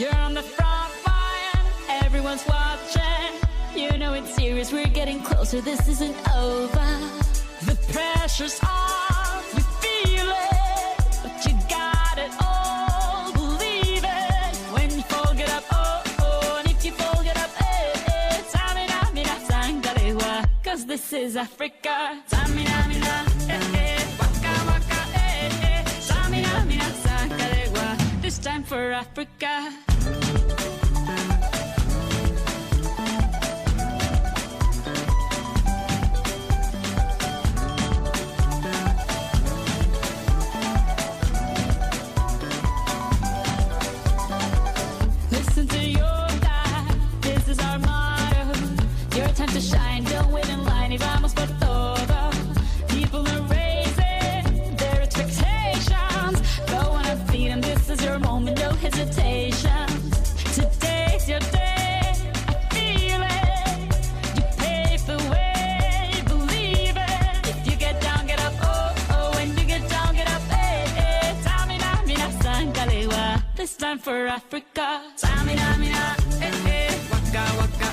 You're on the front line, everyone's watching. You know it's serious, we're getting closer, this isn't over. The pressure's on, you feel it, but you got it all, believe it. When you fold it up, oh, oh, and if you fold it up, eh, eh, tamina, mina, sangalewa, cause this is Africa. Tamina, mina, eh, eh, waka, waka, eh, eh, tamina, mina, sangalewa, this time for Africa. Listen to your God, this is our motto. Your time to shine, don't wait in line y vamos por todo. People are raising their expectations. Go on and feed them, this is your moment, no hesitation. Today's your day, I feel it. You pave the way, believe it. If you get down, get up, oh, oh. When you get down, get up, eh, eh. Tamina, mina, sangalewa, this time for Africa. Tamina, mina, eh, eh, waka, waka,